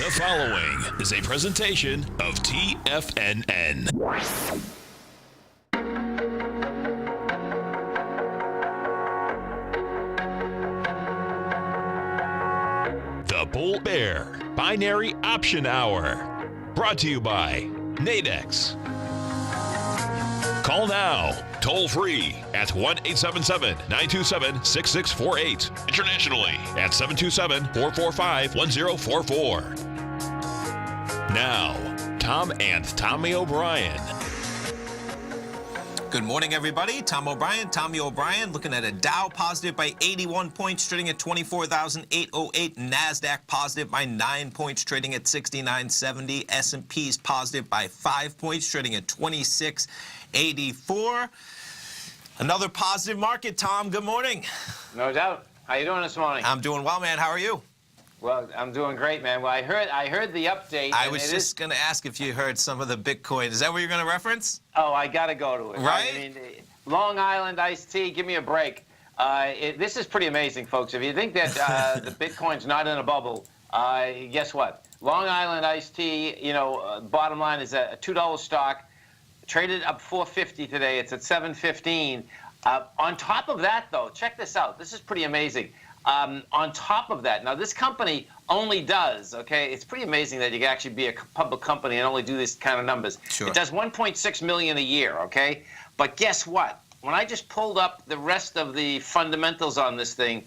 The following is a presentation of TFNN. The Bull Bear Binary Option Hour. Brought to you by Nadex. Call now, toll free at 1-877-927-6648. Internationally at 727-445-1044. Now, Tom and Tommy O'Brien. Good morning, everybody. Tom O'Brien, Tommy O'Brien, looking at a Dow positive by 81 points, trading at 24,808. NASDAQ positive by 9 points, trading at 6970. S&P's positive by 5 points, trading at 2684. Another positive market, Tom. Good morning. No doubt. How you doing this morning? I'm doing well, man. How are you? Well, I'm doing great, man. Well, I heard the update. I was just going to ask if you heard some of the Bitcoin. Is that what you're going to reference? Oh, I got to go to it. Right? I mean, Long Island iced tea, give me a break. This is pretty amazing, folks. If you think that the Bitcoin's not in a bubble, guess what? Long Island iced tea, bottom line is a $2 stock, traded up 450 today. It's at 715. On top of that, though, check this out. This is pretty amazing. On top of that, now this company only does, okay, it's pretty amazing that you can actually be a public company and only do this kind of numbers. Sure. It does 1.6 million a year, okay? But guess what? When I just pulled up the rest of the fundamentals on this thing,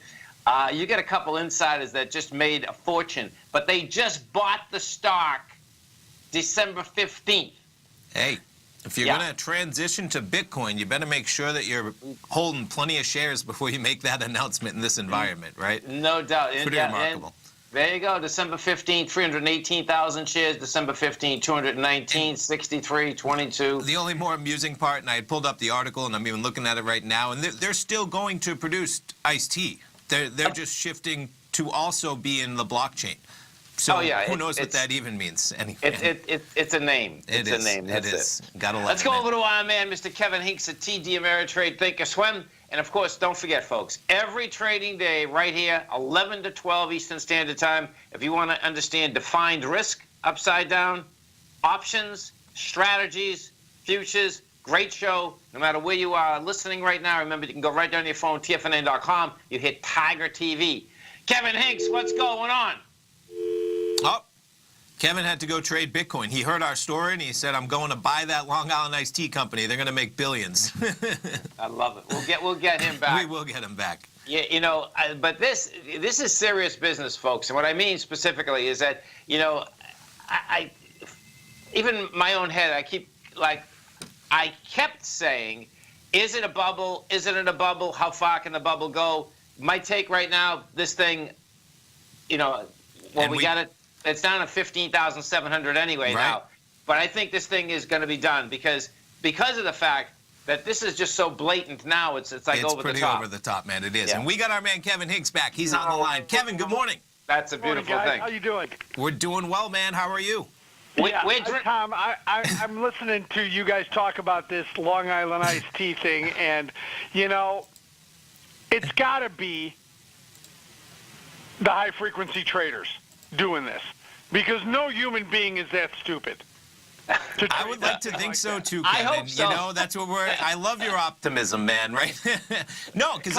you get a couple insiders that just made a fortune, but they just bought the stock December 15th. Hey. If you're going to transition to Bitcoin, you better make sure that you're holding plenty of shares before you make that announcement in this environment, right? No doubt. Pretty remarkable. There you go. December 15, 318,000 shares. December 15, 219, 63, 22. The only more amusing part, and I had pulled up the article, and I'm even looking at it right now, and they're still going to produce iced tea. They're just shifting to also be in the blockchain. So who knows what that even means anyway. It's a name. It's a name. That's it. Gotta let Let's go over to our man, Mr. Kevin Hinks at TD Ameritrade Thinkorswim. And, of course, don't forget, folks, every trading day right here, 11 to 12 Eastern Standard Time, if you want to understand defined risk, upside down, options, strategies, futures, great show. No matter where you are listening right now, remember, you can go right down to your phone, TFNN.com. You hit Tiger TV. Kevin Hinks, what's going on? Oh, Kevin had to go trade Bitcoin. He heard our story, and he said, I'm going to buy that Long Island iced tea company. They're going to make billions. I love it. We'll get him back. We will get him back. Yeah, but this is serious business, folks. And what I mean specifically is that, I even my own head, I kept saying, is it a bubble? Is it in a bubble? How far can the bubble go? My take right now, this thing, we got it. It's down to 15,700 anyway now. But I think this thing is going to be done because of the fact that this is just so blatant now. It's like over the top. It's pretty over the top, man. It is. Yeah. And we got our man Kevin Hinks back. He's on the line. Kevin, good morning. That's a beautiful thing. How you doing? We're doing well, man. How are you? Tom, I'm listening to you guys talk about this Long Island iced tea thing, and, it's got to be the high-frequency traders doing this, because no human being is that stupid. I would like to think so too, Kevin. I hope so. That's what I love your optimism, man. Right? No, because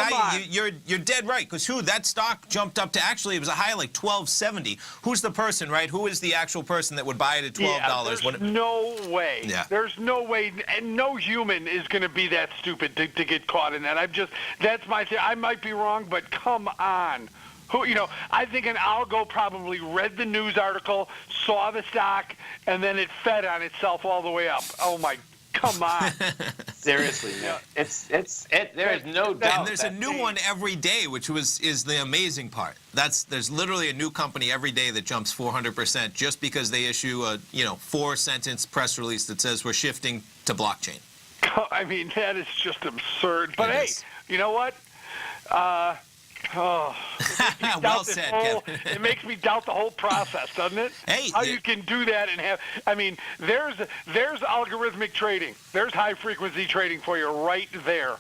you're dead right. Because that stock jumped up to actually it was a high like 1270. Who's the person, right? Who is the actual person that would buy it at $12? There's no way. Yeah. There's no way, and no human is going to be that stupid to get caught in that. That's my thing. I might be wrong, but come on. I think an algo probably read the news article, saw the stock, and then it fed on itself all the way up. Oh my, come on! Seriously, man. There is no doubt. And there's a new one every day, which is the amazing part. There's literally a new company every day that jumps 400% just because they issue a 4-sentence press release that says we're shifting to blockchain. I mean, that is just absurd. But hey, you know what? Well said, Kevin. It makes me doubt the whole process, doesn't it? Hey, how you can do that and have? I mean, there's algorithmic trading. There's high frequency trading for you right there.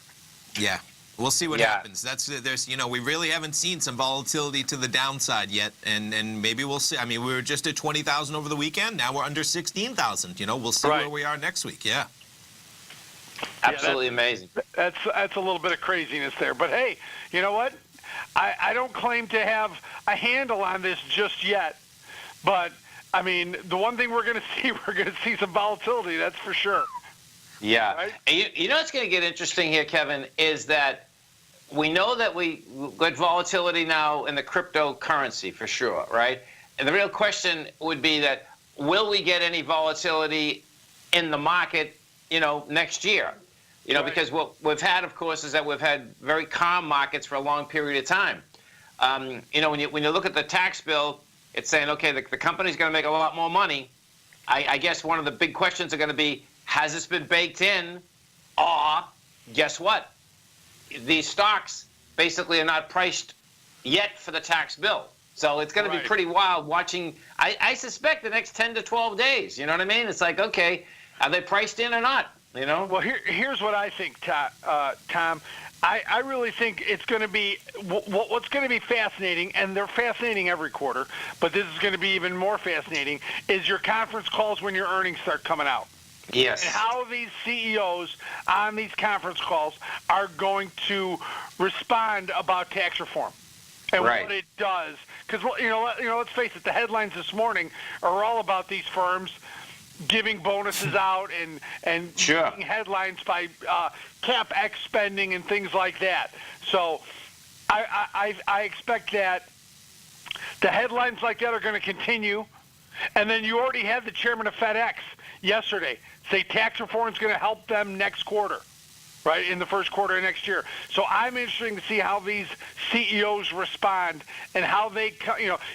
Yeah. We'll see what happens. We really haven't seen some volatility to the downside yet, and maybe we'll see. I mean, we were just at 20,000 over the weekend. Now we're under 16,000. We'll see where we are next week. Yeah. Absolutely amazing. That's a little bit of craziness there. But hey, you know what? I don't claim to have a handle on this just yet. But I mean, the one thing we're going to see some volatility. That's for sure. Yeah. Right? And you know what's going to get interesting here, Kevin, is that we know that we got volatility now in the cryptocurrency for sure, right? And the real question would be that will we get any volatility in the market, next year? Because what we've had, of course, is that we've had very calm markets for a long period of time. When you look at the tax bill, it's saying, okay, the company's going to make a lot more money. I guess one of the big questions are going to be, has this been baked in? Or, guess what? These stocks basically are not priced yet for the tax bill. So it's going to be pretty wild watching, I suspect, the next 10 to 12 days. You know what I mean? It's like, okay, are they priced in or not? Well, here's what I think, Tom. I really think it's going to be what's going to be fascinating, and they're fascinating every quarter, but this is going to be even more fascinating, is your conference calls when your earnings start coming out. Yes. And how these CEOs on these conference calls are going to respond about tax reform and what it does. Because, let's face it, the headlines this morning are all about these firms giving bonuses out and making headlines by CapEx spending and things like that. So I expect that the headlines like that are going to continue. And then you already had the chairman of FedEx yesterday say tax reform is going to help them next quarter, right, in the first quarter of next year. So I'm interested to see how these CEOs respond and how they,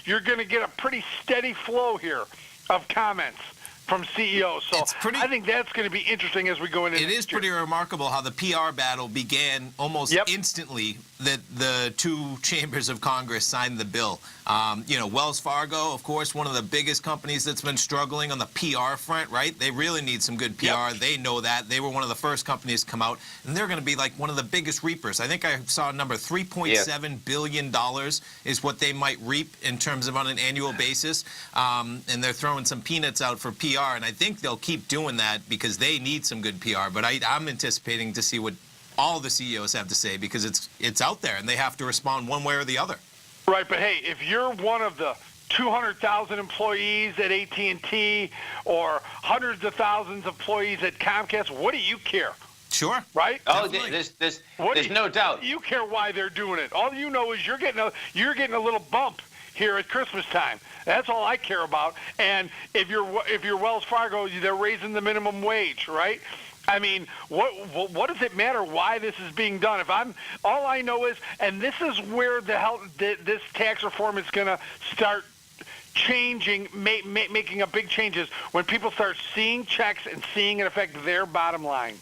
you're going to get a pretty steady flow here of comments from CEOs. So I think that's going to be interesting as we go into It is pretty remarkable how the PR battle began almost instantly that the two chambers of Congress signed the bill. Wells Fargo, of course, one of the biggest companies that's been struggling on the PR front, right? They really need some good PR. They know that. They were one of the first companies to come out, and they're going to be like one of the biggest reapers. I think I saw a number, $3.7 billion is what they might reap in terms of on an annual basis, and they're throwing some peanuts out for PR, and I think they'll keep doing that because they need some good PR. But I'm anticipating to see what all the CEOs have to say because it's out there, and they have to respond one way or the other. Right, but hey, if you're one of the 200,000 employees at AT&T or hundreds of thousands of employees at Comcast, what do you care? Sure. Right? Oh, there's no doubt. You care why they're doing it. All you know is you're getting a little bump here at Christmas time. That's all I care about. And if you're Wells Fargo, they're raising the minimum wage, right? I mean, what does it matter why this is being done? All I know is, and this is where this tax reform is going to start changing, making a big changes when people start seeing checks and seeing it affect their bottom line.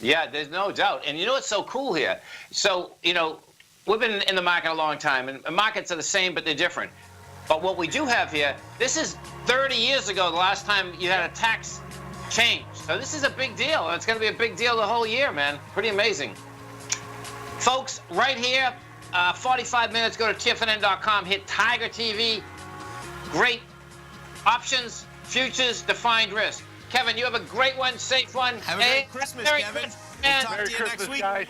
Yeah, there's no doubt. And you know what's so cool here? So, we've been in the market a long time, and markets are the same, but they're different. But what we do have here, this is 30 years ago, the last time you had a tax change. So this is a big deal. It's going to be a big deal the whole year, man. Pretty amazing. Folks, right here, 45 minutes, go to TFNN.com, hit Tiger TV. Great options, futures, defined risk. Kevin, you have a great one, safe one. Have a Merry Christmas, Kevin. We'll talk to you next week. Guys.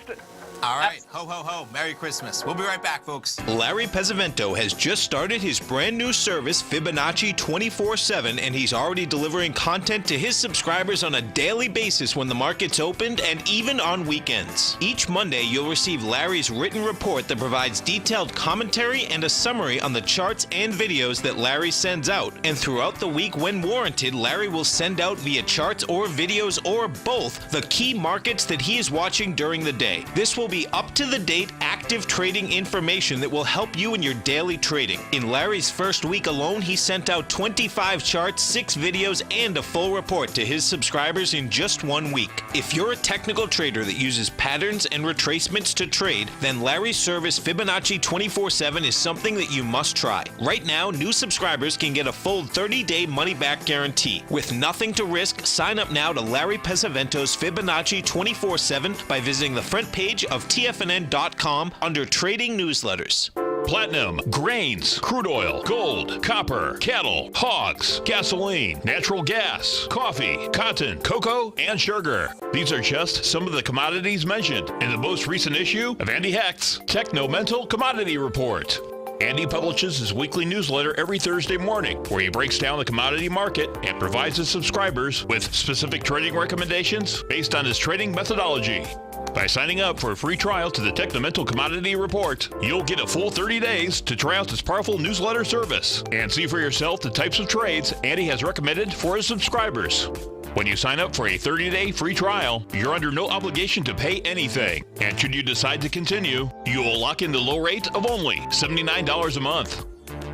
All right. Ho, ho, ho. Merry Christmas. We'll be right back, folks. Larry Pesavento has just started his brand new service, Fibonacci 24/7, and he's already delivering content to his subscribers on a daily basis when the market's opened and even on weekends. Each Monday, you'll receive Larry's written report that provides detailed commentary and a summary on the charts and videos that Larry sends out. And throughout the week, when warranted, Larry will send out via charts or videos or both the key markets that he is watching during the day. This will be up-to-the-date active trading information that will help you in your daily trading. In Larry's first week alone, he sent out 25 charts, 6 videos, and a full report to his subscribers in just 1 week. If you're a technical trader that uses patterns and retracements to trade, then Larry's service Fibonacci 24/7 is something that you must try. Right now, new subscribers can get a full 30-day money-back guarantee. With nothing to risk, sign up now to Larry Pesavento's Fibonacci 24/7 by visiting the front page of of TFNN.com under Trading Newsletters. Platinum, grains, crude oil, gold, copper, cattle, hogs, gasoline, natural gas, coffee, cotton, cocoa, and sugar. These are just some of the commodities mentioned in the most recent issue of Andy Hecht's Techno-Mental Commodity Report. Andy publishes his weekly newsletter every Thursday morning, where he breaks down the commodity market and provides his subscribers with specific trading recommendations based on his trading methodology. By signing up for a free trial to the Techno-Mental Commodity Report, you'll get a full 30 days to try out this powerful newsletter service and see for yourself the types of trades Andy has recommended for his subscribers. When you sign up for a 30-day free trial, you're under no obligation to pay anything. And should you decide to continue, you will lock in the low rate of only $79 a month.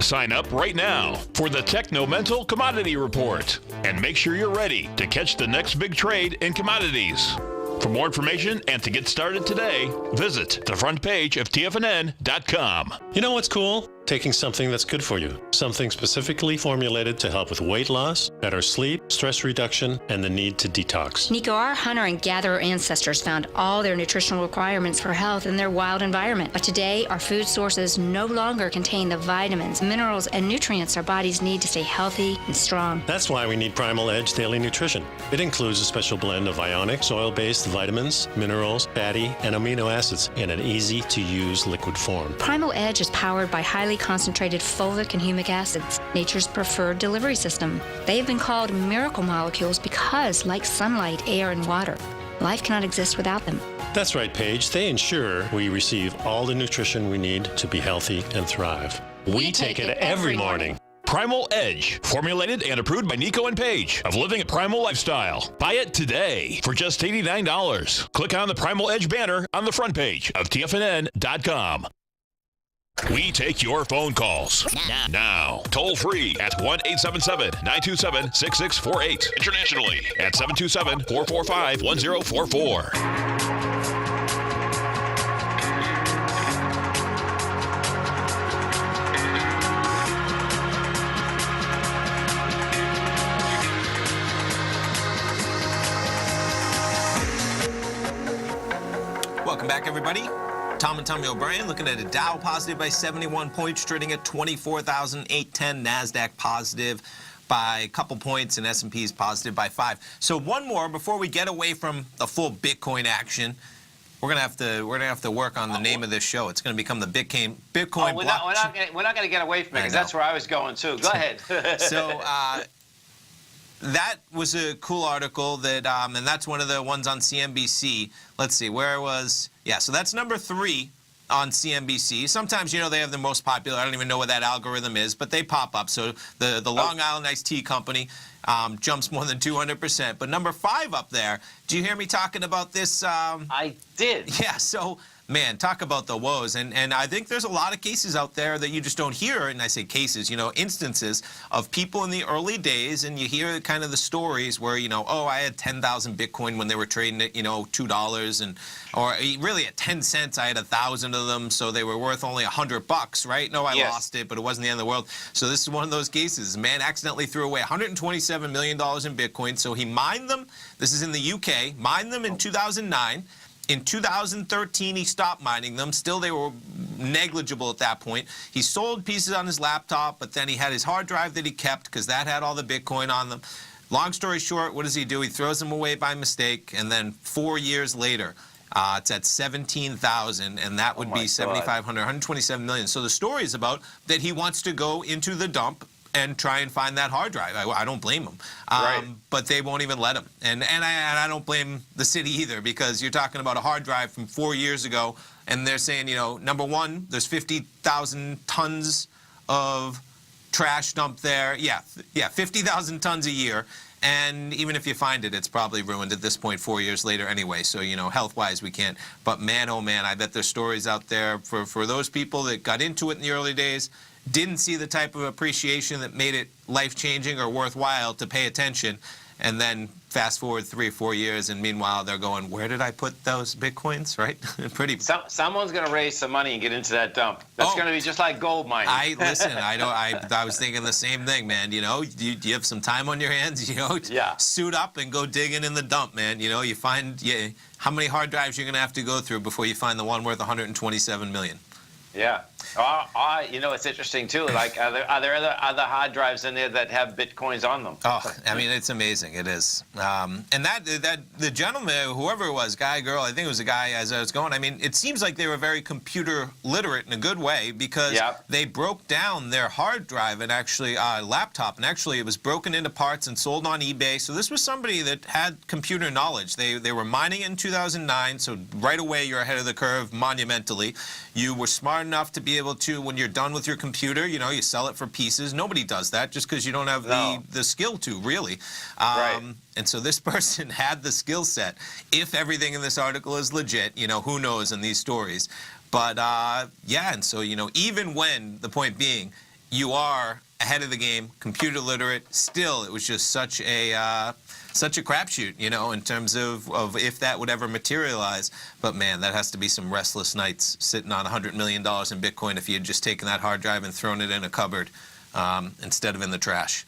Sign up right now for the Techno-Mental Commodity Report and make sure you're ready to catch the next big trade in commodities. For more information and to get started today, visit the front page of TFNN.com. You know what's cool? Taking something that's good for you. Something specifically formulated to help with weight loss, better sleep, stress reduction, and the need to detox. Nico, our hunter and gatherer ancestors found all their nutritional requirements for health in their wild environment. But today, our food sources no longer contain the vitamins, minerals, and nutrients our bodies need to stay healthy and strong. That's why we need Primal Edge Daily Nutrition. It includes a special blend of ionics, oil-based vitamins, minerals, fatty, and amino acids in an easy-to-use liquid form. Primal Edge is powered by highly concentrated fulvic and humic acids, nature's preferred delivery system. They have been called miracle molecules because, like sunlight, air, and water, life cannot exist without them. That's right, Paige. They ensure we receive all the nutrition we need to be healthy and thrive. We take it every morning. Primal Edge, formulated and approved by Nico and Paige of Living a Primal Lifestyle. Buy it today for just $89. Click on the Primal Edge banner on the front page of TFNN.com. We take your phone calls now. Toll free at 1-877-927-6648. Internationally at 727-445-1044. Welcome back, everybody. Tom and Tommy O'Brien looking at a Dow positive by 71 points, trading at 24,810. NASDAQ positive by a couple points, and S&P is positive by 5. So one more before we get away from the full Bitcoin action. We're gonna have to work on the name of this show. It's gonna become the Bitcoin blockchain. We're not gonna get away from it because that's where I was going too. Go ahead. So that was a cool article that, and that's one of the ones on CNBC. Let's see, where was, yeah, so that's number 3 on CNBC. Sometimes, you know, they have the most popular. I don't even know what that algorithm is, but they pop up. So the Long Island Iced Tea Company jumps more than 200%. But number 5 up there, do you hear me talking about this? I did. Yeah, so, man, talk about the woes. And I think there's a lot of cases out there that you just don't hear. And I say cases, you know, instances of people in the early days. And you hear kind of the stories where, you know, oh, I had 10,000 Bitcoin when they were trading at, you know, $2. And or really at 10 cents, I had 1,000 of them. So they were worth only $100, right? No, I lost it, but it wasn't the end of the world. So this is one of those cases. A man accidentally threw away $127 million in Bitcoin. So he mined them. This is in the UK. Mined them in 2009. In 2013, he stopped mining them. Still, they were negligible at that point. He sold pieces on his laptop, but then he had his hard drive that he kept because that had all the Bitcoin on them. Long story short, what does he do? He throws them away by mistake, and then 4 years later, it's at 17,000, and that would be 7,500, 127 million. So the story is about that he wants to go into the dump and try and find that hard drive. I don't blame him. But they won't even let him. And I don't blame the city either, because you're talking about a hard drive from 4 years ago, and they're saying, you know, number one, there's 50,000 tons of trash dumped there. Yeah, 50,000 tons a year. And even if you find it, it's probably ruined at this point 4 years later anyway. So, you know, health-wise, we can't. But man, oh man, I bet there's stories out there for those people that got into it in the early days didn't see the type of appreciation that made it life-changing or worthwhile to pay attention, and then fast forward 3 or 4 years, and meanwhile they're going, where did I put those Bitcoins, right? Pretty. Someone's going to raise some money and get into that dump. That's going to be just like gold mining. Listen, I was thinking the same thing, man. You know, you have some time on your hands, you know, suit up and go digging in the dump, man. You know, you find how many hard drives you're going to have to go through before you find the one worth 127 million. Yeah. You know, it's interesting too. Like, are there other hard drives in there that have Bitcoins on them? Oh, I mean, it's amazing. It is. And that the gentleman, whoever it was, guy, girl, I think it was a guy as I was going. I mean, it seems like they were very computer literate in a good way, because they broke down their hard drive and actually laptop, and actually it was broken into parts and sold on eBay. So this was somebody that had computer knowledge. They were mining in 2009, so right away you're ahead of the curve monumentally. You were smart enough to be able to, when you're done with your computer, you know, you sell it for pieces. Nobody does that just because you don't have the skill to, really. Right. And so this person had the skill set. If everything in this article is legit, you know, who knows in these stories. But, yeah, and so, you know, even when, the point being, you are ahead of the game, computer literate, still it was just such a crapshoot, you know, in terms of if that would ever materialize. But, man, that has to be some restless nights sitting on $100 million in Bitcoin if you had just taken that hard drive and thrown it in a cupboard instead of in the trash.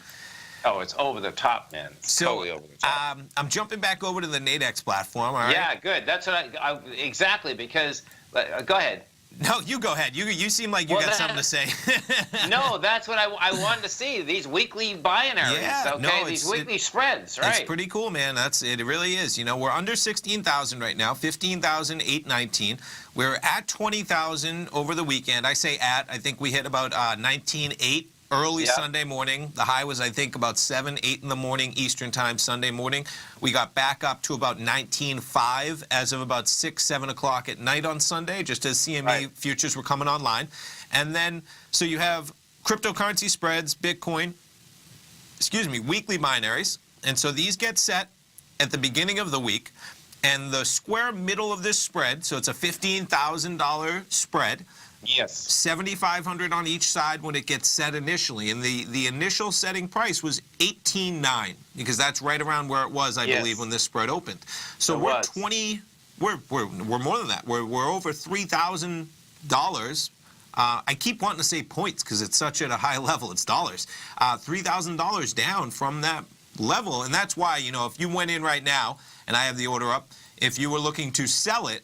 Oh, it's over the top, man. It's totally over the top. I'm jumping back over to the Nadex platform, all right? Yeah, good. That's what exactly, because, go ahead. No, you go ahead. You seem like you got something to say. No, that's what I wanted to see. These weekly binaries, these weekly spreads, right? It's pretty cool, man. It really is. You know, we're under 16,000 right now, 15,819. We're at 20,000 over the weekend. I say I think we hit about 19.8 early Sunday morning. The high was, I think, about 7, 8 in the morning Eastern time Sunday morning. We got back up to about 19.5 as of about 6, 7 o'clock at night on Sunday, just as CME futures were coming online. And then, so you have cryptocurrency spreads, Bitcoin, weekly binaries. And so these get set at the beginning of the week. And the square middle of this spread, so it's a $15,000 spread. Yes. 7,500 on each side when it gets set initially, and the initial setting price was 18.9, because that's right around where it was, I believe, when this spread opened. So we're more than that. We're over $3,000. I keep wanting to say points because it's such at a high level. It's dollars. $3,000 down from that level, and that's why, you know, if you went in right now, and I have the order up, if you were looking to sell it,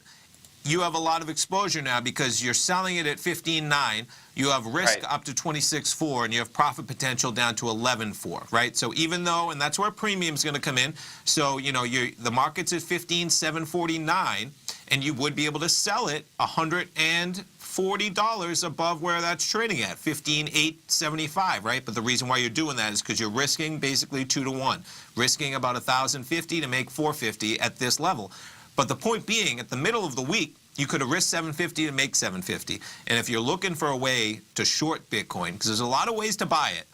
you have a lot of exposure now because you're selling it at 15.9. You have risk up to 26.4, and you have profit potential down to 11.4, right? So even though, and that's where premium's going to come in. So, you know, the market's at 15,749, and you would be able to sell it $140 above where that's trading at, 15,875, right? But the reason why you're doing that is because you're risking basically 2 to 1, risking about 1,050 to make 450 at this level. But the point being, at the middle of the week, you could have risked 750 to make 750. And if you're looking for a way to short Bitcoin, because there's a lot of ways to buy it,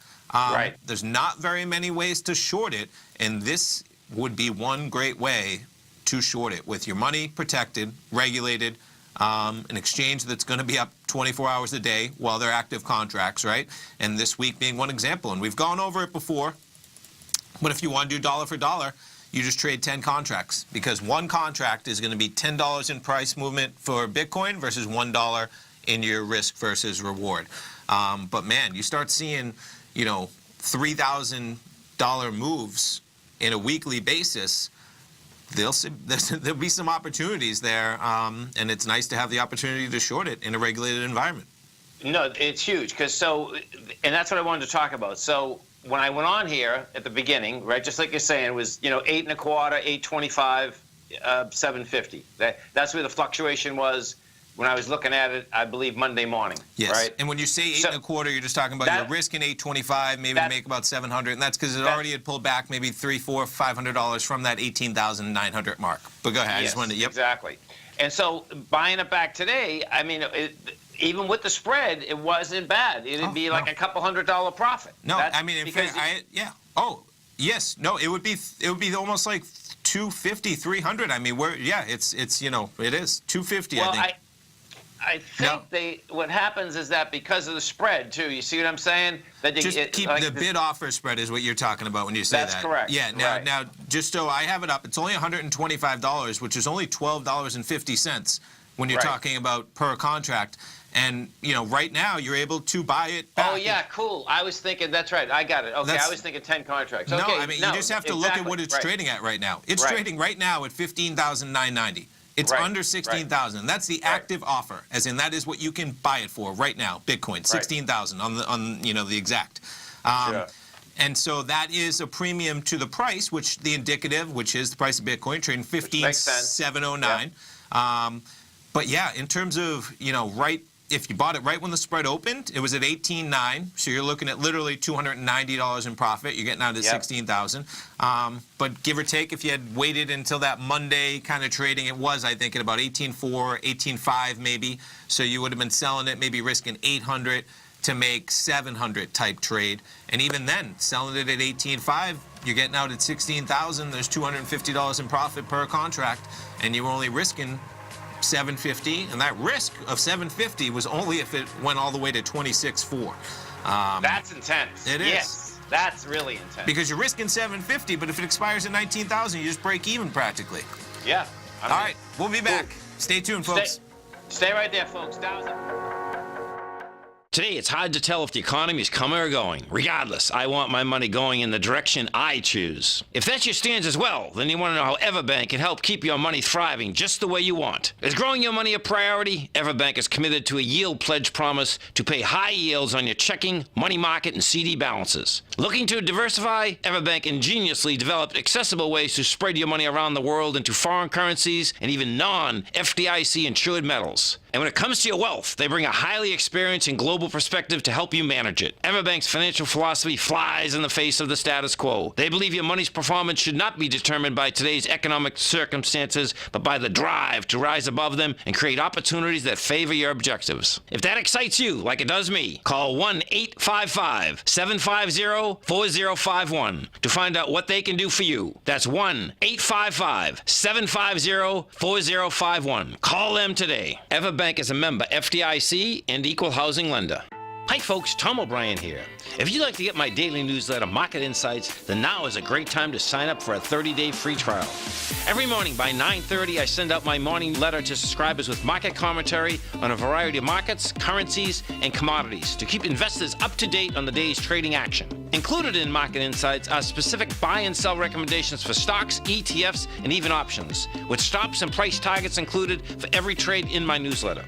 there's not very many ways to short it, and this would be one great way to short it with your money protected, regulated, an exchange that's going to be up 24 hours a day while they're active contracts, right? And this week being one example. And we've gone over it before, but if you want to do dollar for dollar, you just trade 10 contracts, because one contract is going to be $10 in price movement for Bitcoin versus $1 in your risk versus reward. But man, you start seeing, you know, $3,000 moves in a weekly basis. There'll be some opportunities there, and it's nice to have the opportunity to short it in a regulated environment. No, it's huge, because and that's what I wanted to talk about. So when I went on here at the beginning, right, just like you're saying, it was, you know, 8.25, 8.25, 750. That's where the fluctuation was when I was looking at it, I believe, Monday morning. Yes. Right? And when you say 8.25, you're just talking about your risk in 8.25, maybe to make about 700, and that's because it already had pulled back maybe $300, $400, $500 from that 18,900 mark. But go ahead. I just wanted to, exactly. And so buying it back today, I mean, even with the spread, it wasn't bad. It'd be like a couple $100 profit. No, I mean, Oh, yes. No, it would be almost like 250, 300. I mean, it's you know, it is 250. Well, I think. I think what happens is that because of the spread too. You see what I'm saying? That you Just keep the bid offer spread is what you're talking about when you say that. That's correct. Yeah. Now, just so I have it up, it's only $125, which is only $12.50 when you're talking about per contract. And right now you're able to buy it back. Oh yeah, cool. I was thinking that's right. I got it. Okay, I was thinking 10 contracts. Okay, no, I mean you just have to look at what it's trading at right now. It's trading right now at $15,990. It's under 16,000. That's the active offer, as in that is what you can buy it for right now. Bitcoin, 16,000 on the exact. And so that is a premium to the price, which the indicative, which is the price of Bitcoin, trading 15,709. But yeah, in terms of if you bought it right when the spread opened, it was at 18.9, so you're looking at literally $290 in profit. You're getting out of 16,000. But give or take, if you had waited until that Monday kind of trading, it was, I think, at about 18.4, 18.5 maybe. So you would have been selling it, maybe risking 800 to make 700 type trade. And even then, selling it at 18.5, you're getting out at 16,000. There's $250 in profit per contract, and you were only risking 750, and that risk of 750 was only if it went all the way to 26.4. That's intense. It is. Yes, that's really intense. Because you're risking 750, but if it expires at 19,000, you just break even practically. Yeah. All right, we'll be back. Stay tuned, folks. Stay right there, folks. Today, it's hard to tell if the economy is coming or going. Regardless, I want my money going in the direction I choose. If that's your stance as well, then you want to know how Everbank can help keep your money thriving just the way you want. Is growing your money a priority? Everbank is committed to a yield pledge promise to pay high yields on your checking, money market, and CD balances. Looking to diversify? Everbank ingeniously developed accessible ways to spread your money around the world into foreign currencies and even non-FDIC insured metals. And when it comes to your wealth, they bring a highly experienced and global perspective to help you manage it. Everbank's financial philosophy flies in the face of the status quo. They believe your money's performance should not be determined by today's economic circumstances, but by the drive to rise above them and create opportunities that favor your objectives. If that excites you, like it does me, call 1-855-750-4051 to find out what they can do for you. That's 1-855-750-4051. Call them today. Everbank is a member FDIC and equal housing lender. Hi folks, Tom O'Brien here. If you'd like to get my daily newsletter, Market Insights, then now is a great time to sign up for a 30-day free trial. Every morning by 9:30, I send out my morning letter to subscribers with market commentary on a variety of markets, currencies, and commodities to keep investors up to date on the day's trading action. Included in Market Insights are specific buy and sell recommendations for stocks, ETFs, and even options, with stops and price targets included for every trade in my newsletter.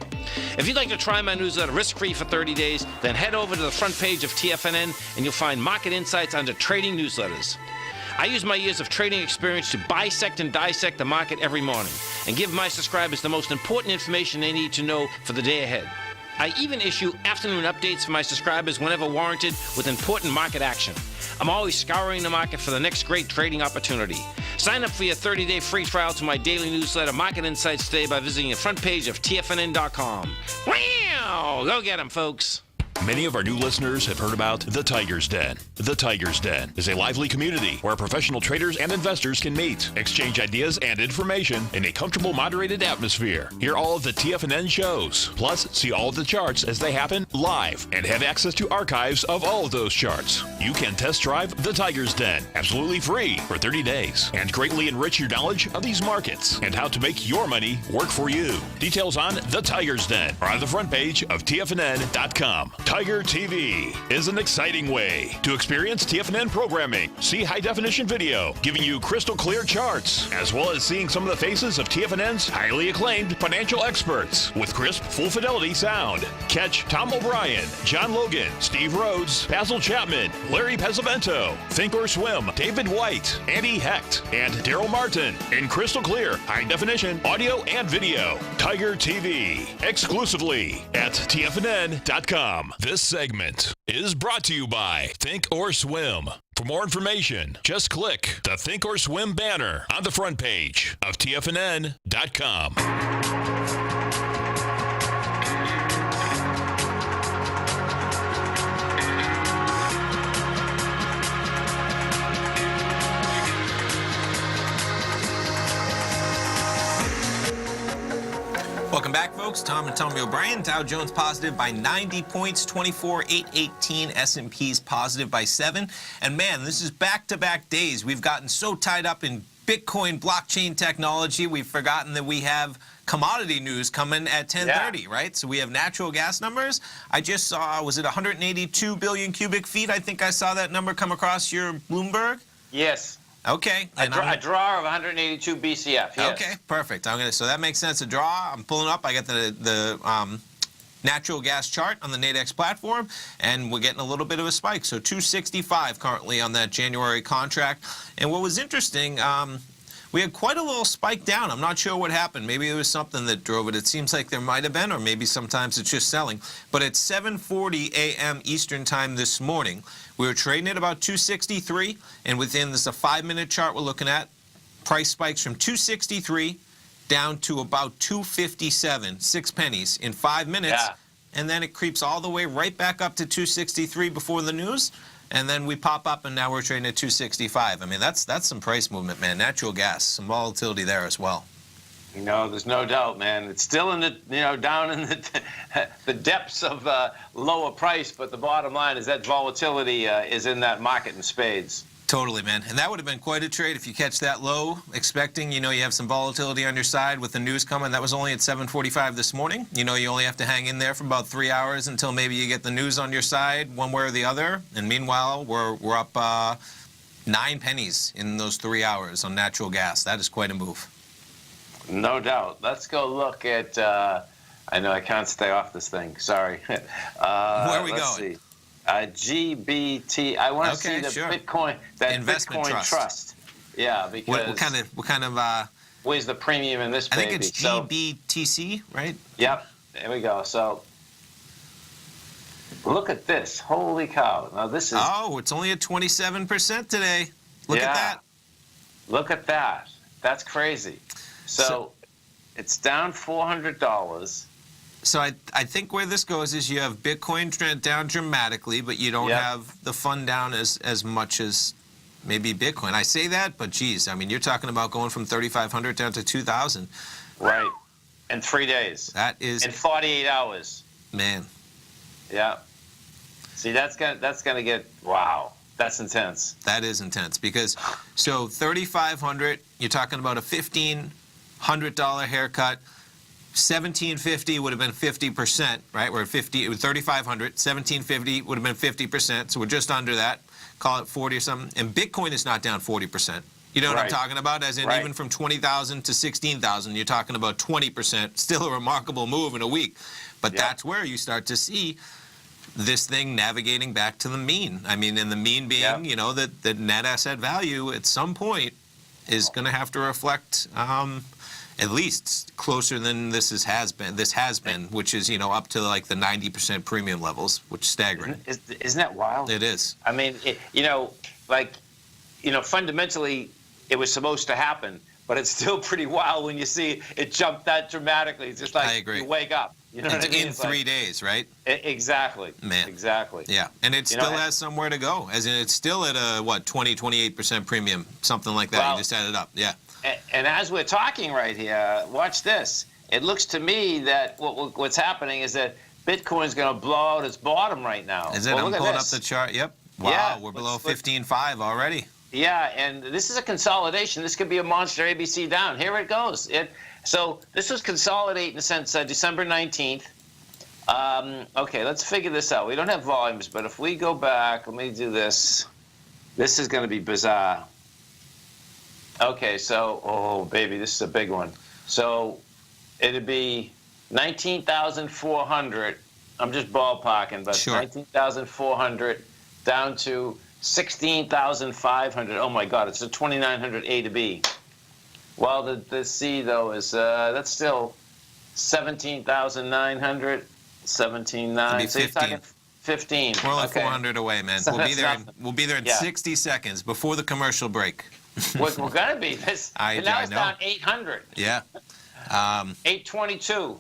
If you'd like to try my newsletter risk-free for 30 days, then head over to the front page of TFNN and you'll find Market Insights under Trading Newsletters. I use my years of trading experience to bisect and dissect the market every morning and give my subscribers the most important information they need to know for the day ahead. I even issue afternoon updates for my subscribers whenever warranted with important market action. I'm always scouring the market for the next great trading opportunity. Sign up for your 30-day free trial to my daily newsletter, Market Insights, today by visiting the front page of TFNN.com. Wow! Go get 'em, folks. Many of our new listeners have heard about The Tiger's Den. The Tiger's Den is a lively community where professional traders and investors can meet, exchange ideas and information in a comfortable, moderated atmosphere. Hear all of the TFNN shows, plus see all of the charts as they happen live and have access to archives of all of those charts. You can test drive The Tiger's Den absolutely free for 30 days and greatly enrich your knowledge of these markets and how to make your money work for you. Details on The Tiger's Den are on the front page of TFNN.com. Tiger TV is an exciting way to experience TFNN programming. See high-definition video, giving you crystal clear charts, as well as seeing some of the faces of TFNN's highly acclaimed financial experts with crisp, full-fidelity sound. Catch Tom O'Brien, John Logan, Steve Rhodes, Basil Chapman, Larry Pesavento, Think or Swim, David White, Andy Hecht, and Daryl Martin in crystal clear, high-definition audio and video. Tiger TV, exclusively at TFNN.com. This segment is brought to you by Think or Swim. For more information, just click the Think or Swim banner on the front page of TFNN.com. Welcome back, folks. Tom and Tommy O'Brien. Dow Jones positive by 90 points, 24,818. S&P's positive by 7. And man, this is back-to-back days. We've gotten so tied up in Bitcoin blockchain technology, we've forgotten that we have commodity news coming at 10:30, right? So we have natural gas numbers. I just saw, was it 182 billion cubic feet? I think I saw that number come across your Bloomberg. Yes. Okay. A draw of 182 BCF. Yes. Okay, perfect. So that makes sense. A draw. I'm pulling up. I got the natural gas chart on the Nadex platform, and we're getting a little bit of a spike. So 265 currently on that January contract. And what was interesting, we had quite a little spike down. I'm not sure what happened. Maybe there was something that drove it. It seems like there might have been, or maybe sometimes it's just selling. But at 7:40 a.m. Eastern time this morning, we were trading at about 263, and within this a 5-minute chart we're looking at, price spikes from 263 down to about 257, 6 pennies in 5 minutes, and then it creeps all the way right back up to 263 before the news, and then we pop up and now we're trading at 265. I mean, that's some price movement, man. Natural gas, some volatility there as well. No, there's no doubt, man. It's still in the, down in the depths of lower price, but the bottom line is that volatility is in that market in spades. Totally, man. And that would have been quite a trade if you catch that low, expecting, you have some volatility on your side with the news coming. That was only at 7:45 this morning. You only have to hang in there for about 3 hours until maybe you get the news on your side, one way or the other. And meanwhile, we're up 9 pennies in those 3 hours on natural gas. That is quite a move. No doubt. Let's go look at, I know I can't stay off this thing. Sorry. Where are we going? See. GBT. I want to see the Bitcoin, that investment Bitcoin trust. Yeah, because what kind of where's the premium in this baby? I think it's GBTC, right? Yep. There we go. So look at this. Holy cow. Now this is it's only at 27% today. Look at that. Look at that. That's crazy. So it's down $400. So I think where this goes is you have Bitcoin down dramatically, but you don't have the fund down as much as maybe Bitcoin. I say that, but geez, I mean, you're talking about going from 3,500 down to 2,000. Right. In 3 days. That is in 48 hours. Man. Yeah. See, that's gonna get That's intense. That is intense because 3,500, you're talking about a $1,500 haircut. 1,750 would have been 50%, right? We're at 3,500. 1,750 would have been 50%, so we're just under that. Call it 40 or something. And Bitcoin is not down 40%. You know what I'm talking about? As in even from 20,000 to 16,000, you're talking about 20%. Still a remarkable move in a week. But that's where you start to see this thing navigating back to the mean. I mean, and the mean being, that net asset value at some point is going to have to reflect at least closer than this has been, which is, up to like the 90% premium levels, which is staggering. Isn't that wild? It is. I mean, fundamentally, it was supposed to happen, but it's still pretty wild when you see it jump that dramatically. It's just like I agree. You wake up. You know what I mean? In 3 days, right? Exactly. Man. Exactly. Yeah, and it still has somewhere to go. As in, it's still at a, 28% premium, something like that. Well, you just add it up. Yeah. And as we're talking right here, watch this. It looks to me that what's happening is that Bitcoin's going to blow out its bottom right now. Is it? I'm pulling up the chart. Yep. Wow, yeah, we're below 15.5 already. Yeah, and this is a consolidation. This could be a monster ABC down. Here it goes. So this was consolidating since December 19th. Okay, let's figure this out. We don't have volumes, but if we go back, let me do this. This is going to be bizarre. Okay, so, oh, baby, this is a big one. So it'd be 19,400. I'm just ballparking, but 19,400 down to 16,500. Oh, my God, it's a 2,900 A to B. Well, the C, though, is that's still 17,900, 17,900. So you're talking 15. We're only 400 away, man. So we'll be there in 60 seconds before the commercial break. We're going to be. And now it's down 800. Yeah. 822.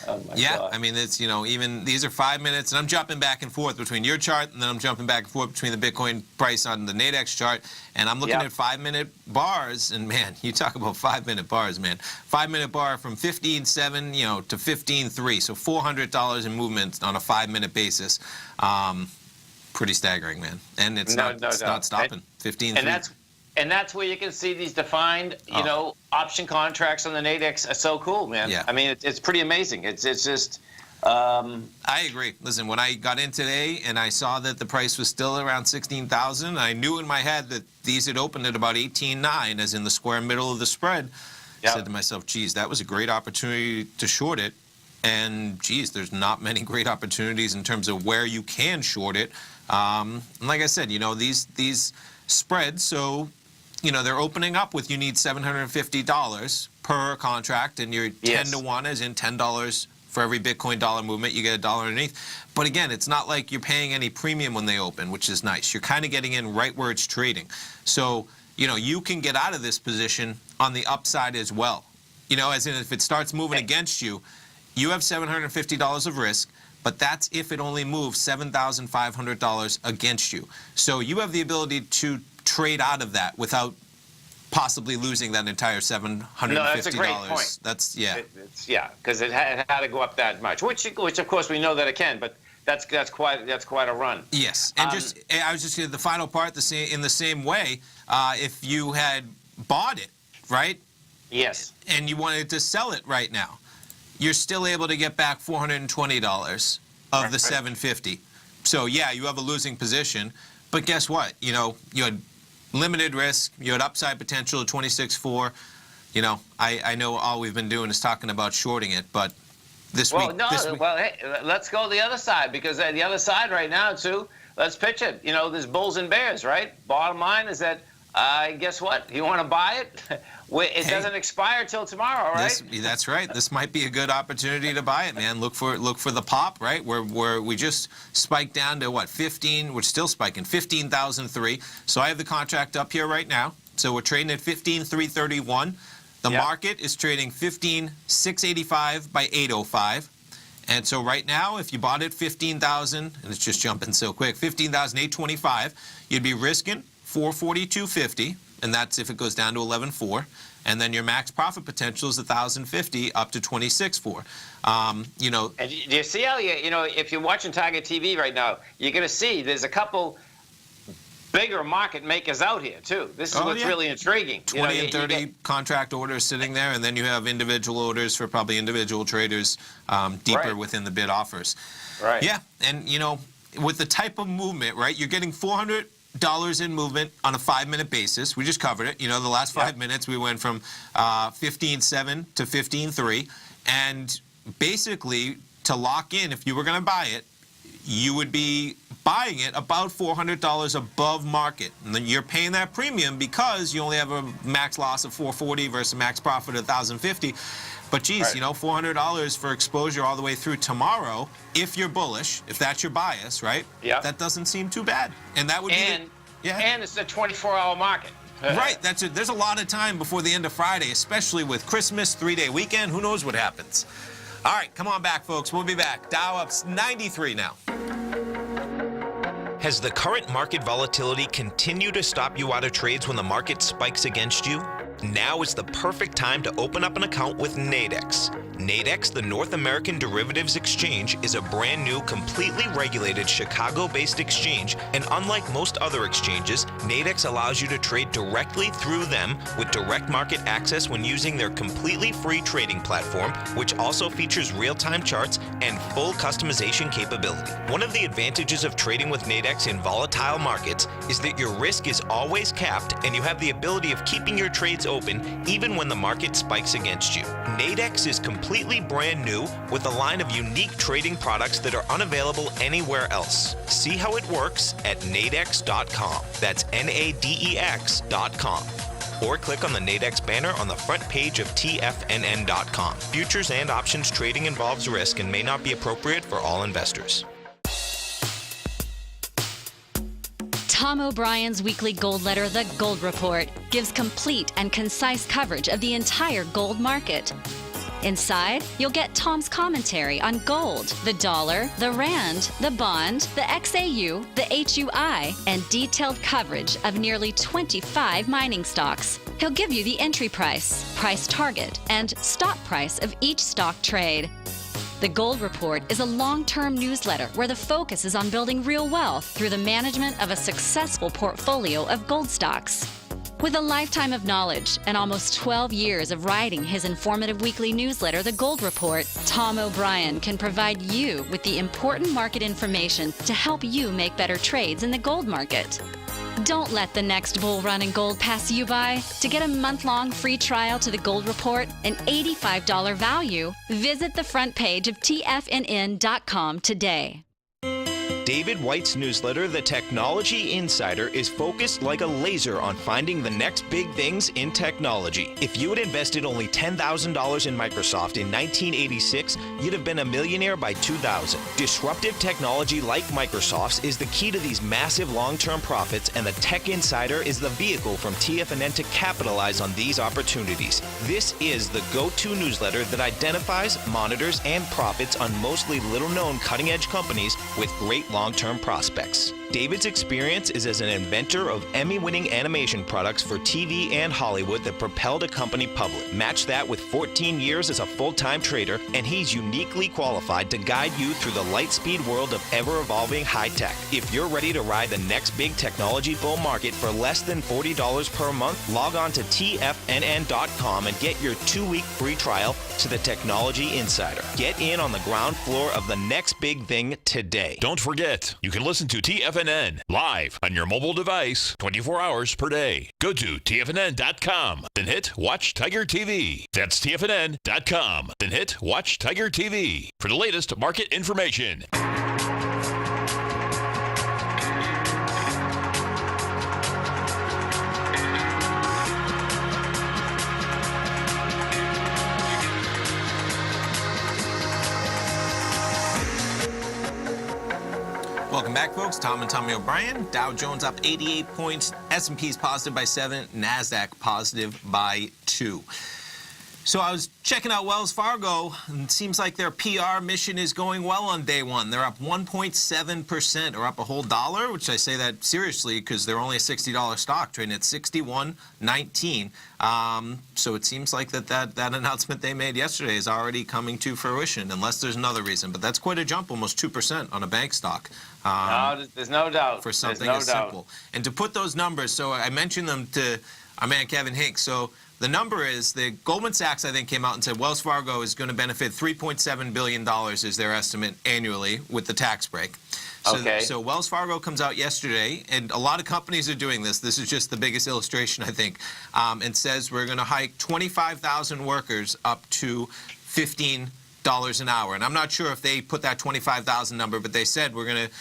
Oh my Yeah, God. I mean, it's, even these are 5 minutes, and I'm jumping back and forth between your chart, and then I'm jumping back and forth between the Bitcoin price on the Nadex chart, and I'm looking Yep. at 5-minute bars, and man, you talk about 5-minute bars, man. 5-minute bar from 15.7, to 15.3, so $400 in movement on a 5-minute basis. Pretty staggering, man. And it's No not doubt. stopping. 15.3. And that's where you can see these defined, option contracts on the Nadex are so cool, man. Yeah. I mean, it's pretty amazing. It's just. I agree. Listen, when I got in today and I saw that the price was still around 16,000, I knew in my head that these had opened at about 18.9, as in the square middle of the spread. Yep. I said to myself, geez, that was a great opportunity to short it. And geez, there's not many great opportunities in terms of where you can short it. And like I said, these spreads, so they're opening up with, you need $750 per contract, and you're 10 to 1, as in $10 for every Bitcoin dollar movement, you get $1 underneath. But again, it's not like you're paying any premium when they open, which is nice. You're kind of getting in right where it's trading. So, you can get out of this position on the upside as well. As in, if it starts moving against you, you have $750 of risk, but that's if it only moves $7,500 against you. So you have the ability to trade out of that without possibly losing that entire $750. No, that's a great point. That's because it had to go up that much, which of course we know that it can, but that's quite a run. Yes, and I was just the final part in the same way. If you had bought it, right? Yes. And you wanted to sell it right now, you're still able to get back $420 of the $750. So yeah, you have a losing position, but guess what? You had limited risk, you had upside potential of 26.4. I know all we've been doing is talking about shorting it, but this week. Well, hey, let's go the other side, because the other side right now too. Let's pitch it. There's bulls and bears, right? Bottom line is that. Guess what? You want to buy it? It doesn't expire till tomorrow, right? That's right. This might be a good opportunity to buy it, man. Look for the pop, right? Where we just spiked down to what, 15? We're still spiking 15,003. So I have the contract up here right now. So we're trading at 15,331. The market is trading 15,685 by 805. And so right now, if you bought it 15,000, and it's just jumping so quick, 15,825, you'd be risking 442.50, and that's if it goes down to 11.4, and then your max profit potential is 1,050 up to 26.4. And do you see how if you're watching Tiger TV right now, you're going to see there's a couple bigger market makers out here too. This is what's really intriguing. 20 and 30 contract orders sitting there, and then you have individual orders for probably individual traders deeper within the bid offers. Right. Yeah, and with the type of movement, right, you're getting $400 in movement on a 5-minute basis. We just covered it. The last 5 minutes we went from 15.7 to 15.3, and basically to lock in, if you were going to buy it, you would be buying it about $400 above market, and then you're paying that premium because you only have a max loss of 440 versus a max profit of 1,050. But geez, $400 for exposure all the way through tomorrow, if you're bullish, if that's your bias, right? Yeah. That doesn't seem too bad. And that would be and it's a 24-hour market. Right, that's it. There's a lot of time before the end of Friday, especially with Christmas, 3-day weekend. Who knows what happens? All right, come on back, folks. We'll be back. Dow up 93 now. Has the current market volatility continued to stop you out of trades when the market spikes against you? Now is the perfect time to open up an account with Nadex. Nadex, the North American Derivatives Exchange, is a brand new, completely regulated Chicago-based exchange, and unlike most other exchanges, Nadex allows you to trade directly through them with direct market access when using their completely free trading platform, which also features real-time charts and full customization capability. One of the advantages of trading with Nadex in volatile markets is that your risk is always capped, and you have the ability of keeping your trades open even when the market spikes against you. Nadex is completely brand new with a line of unique trading products that are unavailable anywhere else. See how it works at nadex.com. That's NADEX.com. Or click on the Nadex banner on the front page of TFNN.com. Futures and options trading involves risk and may not be appropriate for all investors. Tom O'Brien's weekly gold letter, The Gold Report, gives complete and concise coverage of the entire gold market. Inside, you'll get Tom's commentary on gold, the dollar, the rand, the bond, the XAU, the HUI, and detailed coverage of nearly 25 mining stocks. He'll give you the entry price, price target, and stop price of each stock trade. The Gold Report is a long-term newsletter where the focus is on building real wealth through the management of a successful portfolio of gold stocks. With a lifetime of knowledge and almost 12 years of writing his informative weekly newsletter, The Gold Report, Tom O'Brien can provide you with the important market information to help you make better trades in the gold market. Don't let the next bull run in gold pass you by. To get a month-long free trial to the Gold Report, an $85 value, visit the front page of TFNN.com today. David White's newsletter, The Technology Insider, is focused like a laser on finding the next big things in technology. If you had invested only $10,000 in Microsoft in 1986, you'd have been a millionaire by 2000. Disruptive technology like Microsoft's is the key to these massive long-term profits, and the Tech Insider is the vehicle from TFNN to capitalize on these opportunities. This is the go-to newsletter that identifies, monitors, and profits on mostly little-known cutting-edge companies with great long-term prospects. David's experience is as an inventor of Emmy-winning animation products for TV and Hollywood that propelled a company public. Match that with 14 years as a full-time trader, and he's uniquely qualified to guide you through the light-speed world of ever-evolving high-tech. If you're ready to ride the next big technology bull market for less than $40 per month, log on to TFNN.com and get your 2-week free trial to the Technology Insider. Get in on the ground floor of the next big thing today. Don't forget, you can listen to TFNN live on your mobile device 24 hours per day. Go to TFNN.com, then hit Watch Tiger TV. That's TFNN.com, then hit Watch Tiger TV for the latest market information. Welcome back, folks. Tom and Tommy O'Brien. Dow Jones up 88 points. S&P's positive by 7. NASDAQ positive by 2. So I was checking out Wells Fargo, and it seems like their PR mission is going well on day one. They're up 1.7%, or up a whole dollar, which I say that seriously because they're only a $60 stock, trading at $61.19. So it seems like that announcement they made yesterday is already coming to fruition, unless there's another reason. But that's quite a jump, almost 2% on a bank stock. No, there's no doubt. For something as simple. And to put those numbers, so I mentioned them to our man Kevin Hinks. So the number is, the Goldman Sachs, I think, came out and said Wells Fargo is going to benefit $3.7 billion is their estimate annually with the tax break. So, Okay. So Wells Fargo comes out yesterday, and a lot of companies are doing this. This is just the biggest illustration, I think, and says we're going to hike 25,000 workers up to $15 an hour. And I'm not sure if they put that 25,000 number, but they said we're going to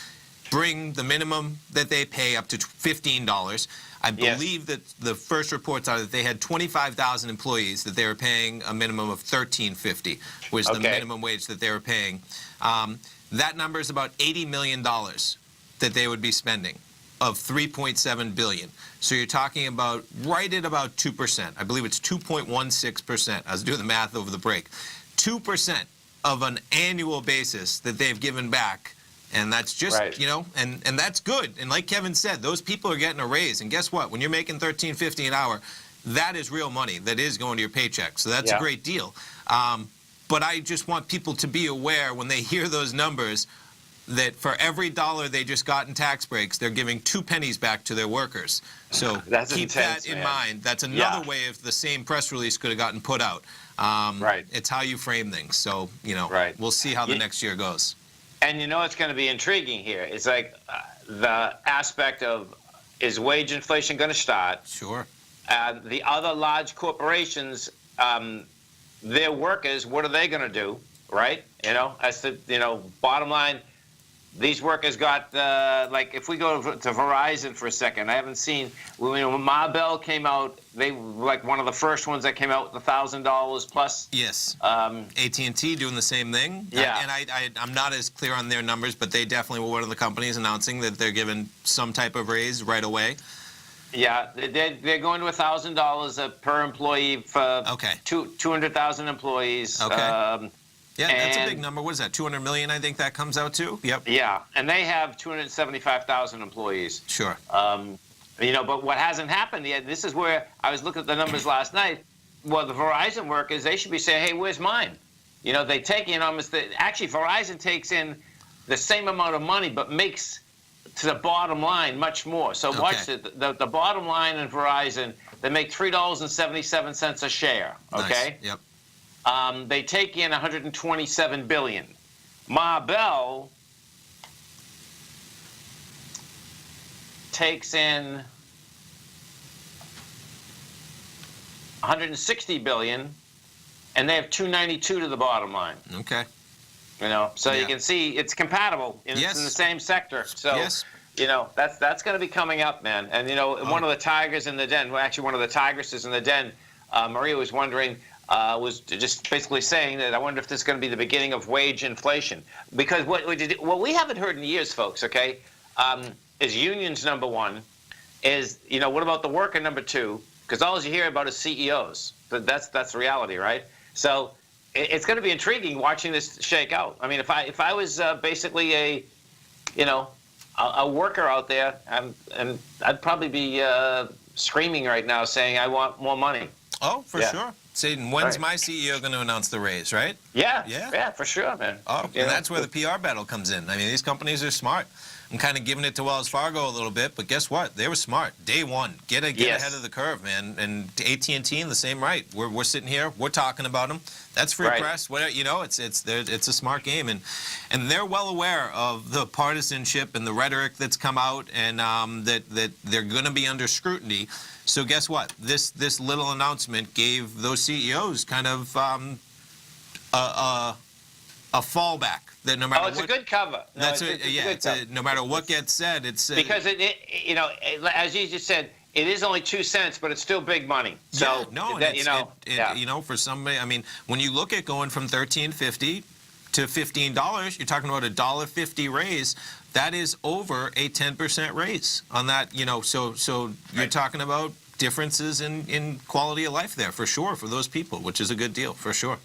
bring the minimum that they pay up to $15. I believe that the first reports are that they had 25,000 employees that they were paying a minimum of $13.50 was the minimum wage that they were paying. That number is about $80 million that they would be spending of $3.7 billion. So you're talking about right at about 2%. I believe it's 2.16%. I was doing the math over the break. 2% of an annual basis that they've given back. And that's just, you know, and that's good. And like Kevin said, those people are getting a raise. And guess what? When you're making $13.50 an hour, that is real money. That is going to your paycheck. So that's a great deal. But I just want people to be aware when they hear those numbers that for every dollar they just got in tax breaks, they're giving 2 pennies back to their workers. So keep that in mind. That's another way if the same press release could have gotten put out. It's how you frame things. So, you know, we'll see how the next year goes. And you know what's going to be intriguing here? It's like the aspect of, is wage inflation going to start? Sure. The other large corporations, their workers, what are they going to do, right? You know, as the, you know, bottom line, these workers got, like, if we go to Verizon for a second, I haven't seen, when Marbell came out, they were like one of the first ones that came out with $1,000 plus. Yes. AT&T doing the same thing. Yeah. And I'm not as clear on their numbers, but they definitely were one of the companies announcing that they're giving some type of raise right away. Yeah, they're going to $1,000 per employee for 200,000 employees. Okay. Yeah, that's a big and- number. What is that? 200 million, I think that comes out to. Yep. Yeah, and they have 275,000 employees. Sure. You know, but what hasn't happened yet, this is where I was looking at the numbers last night. Well, the Verizon workers, they should be saying, hey, where's mine? You know, they take in actually, Verizon takes in the same amount of money, but makes to the bottom line much more. So watch the bottom line in Verizon, they make $3.77 a share, okay? Nice. Yep. They take in $127 billion. Ma Bell takes in $160 billion, and they have $292 to the bottom line. Okay. You know, so you can see it's compatible. It's in the same sector. So, you know, that's going to be coming up, man. And, you know, one of the tigers in the den, well, actually one of the tigresses in the den, Maria was wondering, was just basically saying that I wonder if this is going to be the beginning of wage inflation. Because what we haven't heard in years, folks, okay, is unions, number one, is, you know, what about the worker, number two? Because all you hear about is CEOs. But that's the reality, right? So it's going to be intriguing watching this shake out. I mean, if I was basically a worker out there, and I'd probably be screaming right now saying I want more money. Oh, for sure. Saying, when's my CEO going to announce the raise, right? Yeah, for sure, man. Oh, and that's where the PR battle comes in. I mean, these companies are smart. I'm kind of giving it to Wells Fargo a little bit, but guess what? They were smart. Day one, get ahead of the curve, man. And AT&T in the same right. We're sitting here, we're talking about them. That's free press. Whatever, you know, it's a smart game, and they're well aware of the partisanship and the rhetoric that's come out, and that they're going to be under scrutiny. So guess what? This little announcement gave those CEOs kind of a fallback. That no matter it's a good cover. No, no matter what gets said, it's because you know, as you just said, it is only 2 cents, but it's still big money. So you know, for somebody, I mean, when you look at going from $13.50 to $15, you're talking about a $1.50 raise. That is over a 10% raise on that. You know, so you're talking about differences in quality of life there for sure for those people, which is a good deal for sure.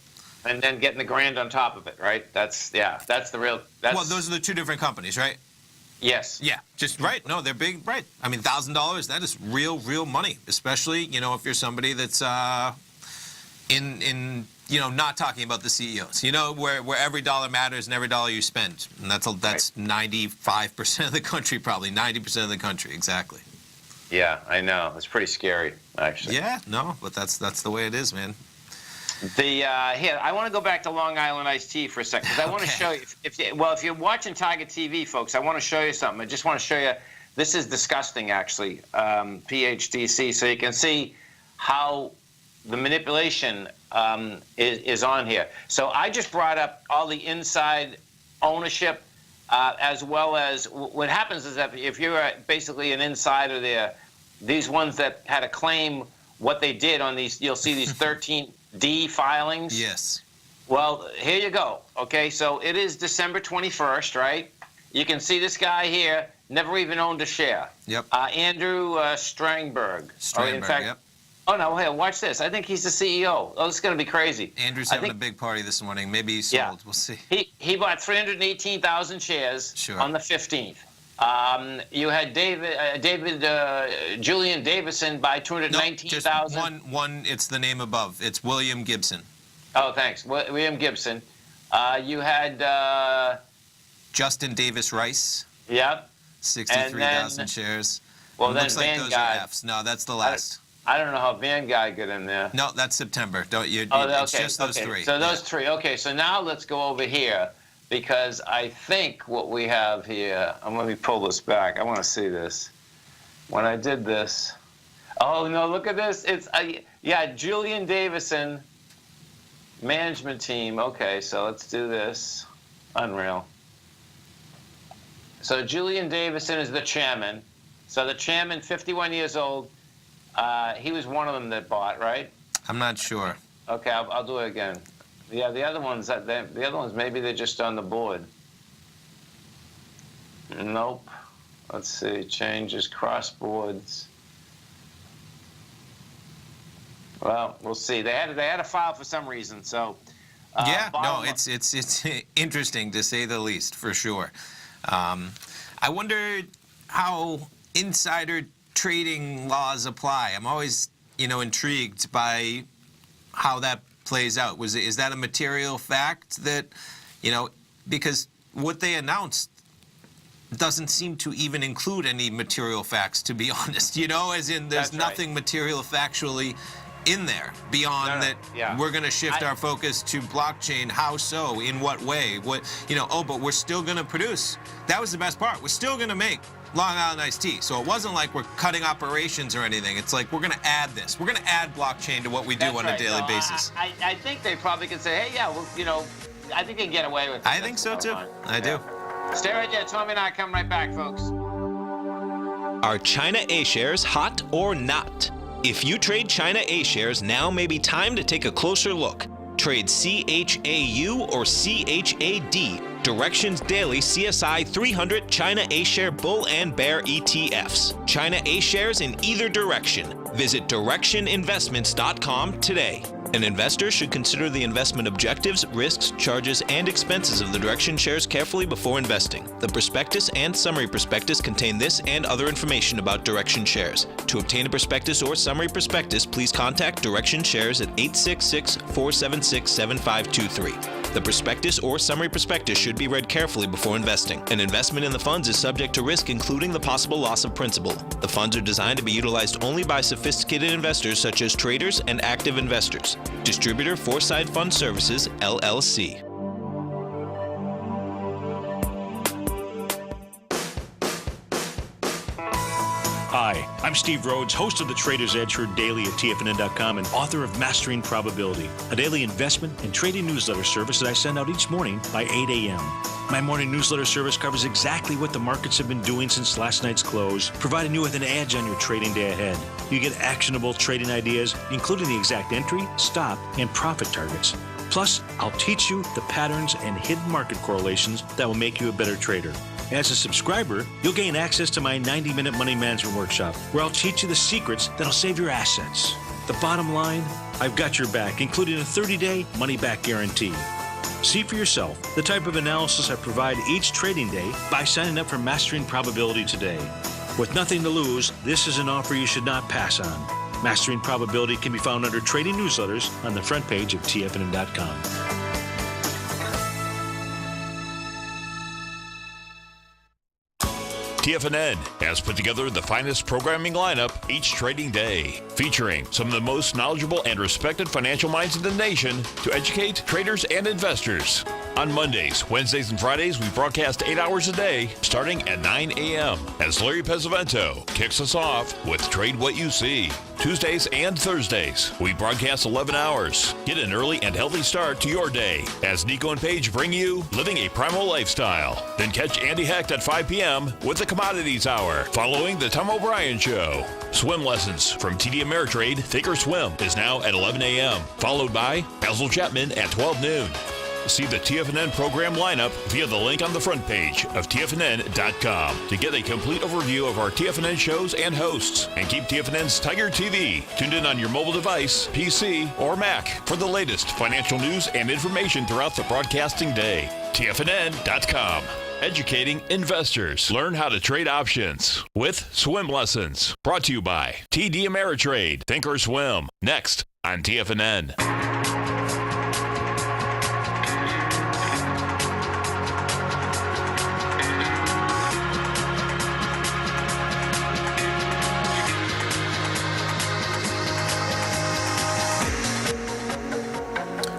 And then getting the grand on top of it, right? That's the real. Well, those are the two different companies, right? Yes. Yeah, just right. No, they're big, right? I mean, $1,000, that is real money, especially, you know, if you're somebody that's in you know, not talking about the CEOs, you know, where every dollar matters and every dollar you spend, and that's 95% of the country, probably 90% of the country, exactly. Yeah, I know. It's pretty scary, actually. Yeah, no, but that's the way it is, man. Here, I want to go back to Long Island iced tea for a second, because I want to show you, if you're watching Tiger TV, folks, I want to show you something. I just want to show you, this is disgusting, actually, PHDC, so you can see how the manipulation is on here. So I just brought up all the inside ownership, as well as what happens is that if you're basically an insider there, these ones that had to claim what they did on these, you'll see these 13D filings. Yes. Well, here you go. Okay, so it is December 21st, right? You can see this guy here never even owned a share. Yep. Andrew Strangberg. Strangberg, in fact, yep. Oh, no, hey, watch this. I think he's the CEO. Oh, this is going to be crazy. Andrew's having a big party this morning. Maybe he's sold. Yeah. We'll see. He bought 318,000 shares on the 15th. You had Julian Davison buy 219,000. No, just one. It's the name above. It's William Gibson. Oh, thanks, William Gibson. You had Justin Davis Rice. Yep. 63,000 shares. Well, it then looks like Van those Guy. are Fs. No, that's the last. I don't know how Van Guy got in there. No, that's September. It's just those three. So those three. Okay, so now let's go over here, because I think what we have here, let me pull this back. I want to see this. When I did this, oh no, look at this. It's Julian Davison, management team. Okay, so let's do this. Unreal. So Julian Davison is the chairman. So the chairman, 51 years old. He was one of them that bought, right? I'm not sure. Okay, I'll do it again. Yeah, the other ones maybe they're just on the board. Nope. Let's see, changes, cross boards. Well, we'll see. They had to file for some reason. So yeah, no, it's interesting to say the least, for sure. I wonder how insider trading laws apply. I'm always, intrigued by how that plays out. Is that a material fact that, because what they announced doesn't seem to even include any material facts, to be honest, as in there's nothing material factually in there beyond that we're going to shift our focus to blockchain. How so? In what way? What, but we're still going to produce. That was the best part. We're still going to make Long Island iced tea. So it wasn't like we're cutting operations or anything. It's like we're going to add this. We're going to add blockchain to what we do on a daily basis. I think they probably could say, hey, yeah, well, I think they can get away with it. I think so, too. I do. Stay right there. Tommy and I come right back, folks. Are China A-shares hot or not? If you trade China A-shares, now may be time to take a closer look. Trade CHAU or CHAD, Directions Daily CSI 300 China A-share Bull and Bear ETFs. China A-shares in either direction. Visit directioninvestments.com today. An investor should consider the investment objectives, risks, charges, and expenses of the Direction shares carefully before investing. The prospectus and summary prospectus contain this and other information about Direction shares. To obtain a prospectus or summary prospectus, please contact Direction shares at 866-476-7523. The prospectus or summary prospectus should be read carefully before investing. An investment in the funds is subject to risk, including the possible loss of principal. The funds are designed to be utilized only by sophisticated investors such as traders and active investors. Distributor Foreside Fund Services, LLC. Hi, I'm Steve Rhodes, host of the Trader's Edge, heard daily at TFNN.com and author of Mastering Probability, a daily investment and trading newsletter service that I send out each morning by 8 a.m. My morning newsletter service covers exactly what the markets have been doing since last night's close, providing you with an edge on your trading day ahead. You get actionable trading ideas, including the exact entry, stop, and profit targets. Plus, I'll teach you the patterns and hidden market correlations that will make you a better trader. As a subscriber, you'll gain access to my 90-minute money management workshop, where I'll teach you the secrets that'll save your assets. The bottom line, I've got your back, including a 30-day money-back guarantee. See for yourself the type of analysis I provide each trading day by signing up for Mastering Probability today. With nothing to lose, this is an offer you should not pass on. Mastering Probability can be found under Trading Newsletters on the front page of TFNN.com. TFNN has put together the finest programming lineup each trading day, featuring some of the most knowledgeable and respected financial minds in the nation to educate traders and investors. On Mondays, Wednesdays, and Fridays, we broadcast 8 hours a day, starting at 9 a.m. as Larry Pesavento kicks us off with Trade What You See. Tuesdays and Thursdays, we broadcast 11 hours. Get an early and healthy start to your day as Nico and Paige bring you Living a Primal Lifestyle. Then catch Andy Hecht at 5 p.m. with the Commodities Hour, following the Tom O'Brien Show. Swim lessons from TD Ameritrade Thinkorswim is now at 11 a.m., followed by Basil Chapman at 12 noon. See the TFNN program lineup via the link on the front page of TFNN.com to get a complete overview of our TFNN shows and hosts. And keep TFNN's Tiger TV tuned in on your mobile device, PC, or Mac for the latest financial news and information throughout the broadcasting day. TFNN.com. Educating investors. Learn how to trade options with swim lessons. Brought to you by TD Ameritrade Thinkorswim. Next on TFNN.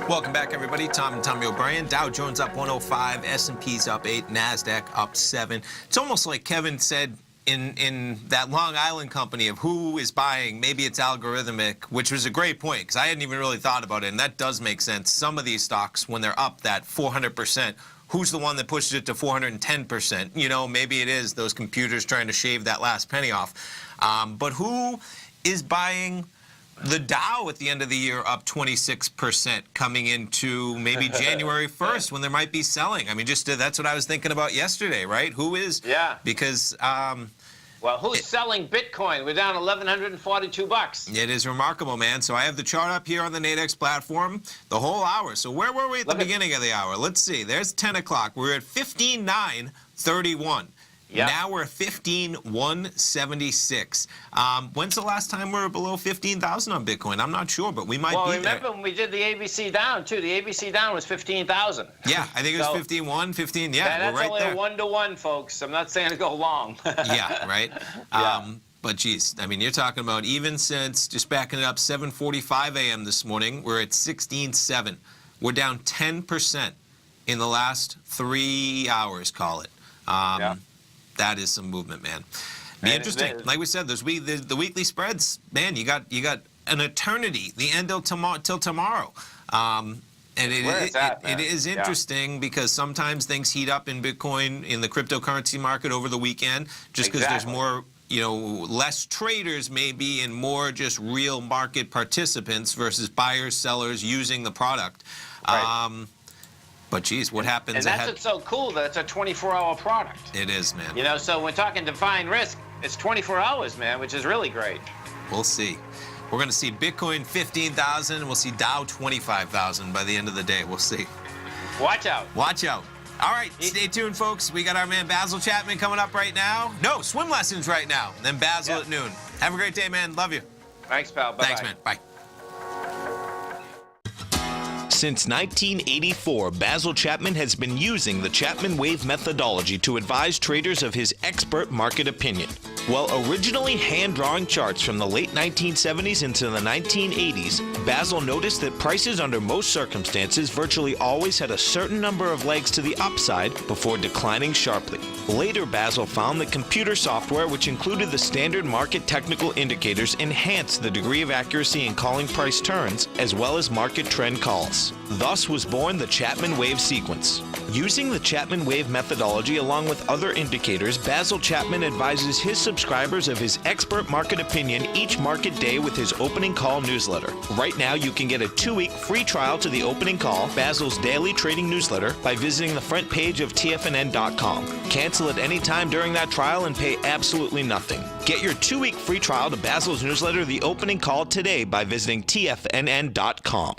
Welcome back, everybody. Tom and Tommy O'Brien. Dow Jones up 105, S&P's up 8, NASDAQ up 7. It's almost like Kevin said in that Long Island company of who is buying. Maybe it's algorithmic, which was a great point because I hadn't even really thought about it, and that does make sense. Some of these stocks, when they're up that 400%, who's the one that pushes it to 410%? You know, maybe it is those computers trying to shave that last penny off. But who is buying the Dow at the end of the year up 26% coming into maybe January 1st when there might be selling? I mean, just that's what I was thinking about yesterday, right? Who is? Yeah. Because Well, who's selling Bitcoin? We're down $1,142. It is remarkable, man. So I have the chart up here on the Nadex platform the whole hour. So where were we at the beginning of the hour? Let's see. There's 10 o'clock. We're at 15,931. Yep. Now we're at 15,176. When's the last time we were below 15,000 on Bitcoin? I'm not sure, but we might be there. Well, remember when we did the ABC down, too. The ABC down was 15,000. Yeah, I think it was 15,1, 15. Yeah, we're right there. That's only a 1-to-1, folks. I'm not saying to go long. Yeah, right? Yeah. But, geez, I mean, you're talking about even since, just backing it up, 7:45 a.m. this morning, we're at 16.7. We're down 10% in the last 3 hours, call it. Yeah. That is some movement, man. Be interesting. Like we said, the weekly spreads, man. You got an eternity, the end till tomorrow. And it is interesting because sometimes things heat up in Bitcoin, in the cryptocurrency market over the weekend, just because there's more, less traders maybe and more just real market participants versus buyers, sellers using the product. Right. But, geez, what happens And that's what's so cool, that it's a 24-hour product. It is, man. So when talking defined risk, it's 24 hours, man, which is really great. We'll see. We're going to see Bitcoin 15,000. We'll see Dow 25,000 by the end of the day. We'll see. Watch out. Watch out. All right, stay tuned, folks. We got our man Basil Chapman coming up right now. No, swim lessons right now. Then Basil at noon. Have a great day, man. Love you. Thanks, pal. Bye-bye. Thanks, man. Bye. Since 1984, Basil Chapman has been using the Chapman Wave methodology to advise traders of his expert market opinion. While originally hand-drawing charts from the late 1970s into the 1980s, Basil noticed that prices under most circumstances virtually always had a certain number of legs to the upside before declining sharply. Later, Basil found that computer software, which included the standard market technical indicators, enhanced the degree of accuracy in calling price turns, as well as market trend calls. Thus was born the Chapman Wave sequence. Using the Chapman Wave methodology along with other indicators, Basil Chapman advises his subscribers of his expert market opinion each market day with his opening call newsletter. Right now, you can get a 2-week free trial to the opening call, Basil's daily trading newsletter, by visiting the front page of TFNN.com. Cancel at any time during that trial and pay absolutely nothing. Get your 2-week free trial to Basil's newsletter, The Opening Call, today by visiting TFNN.com.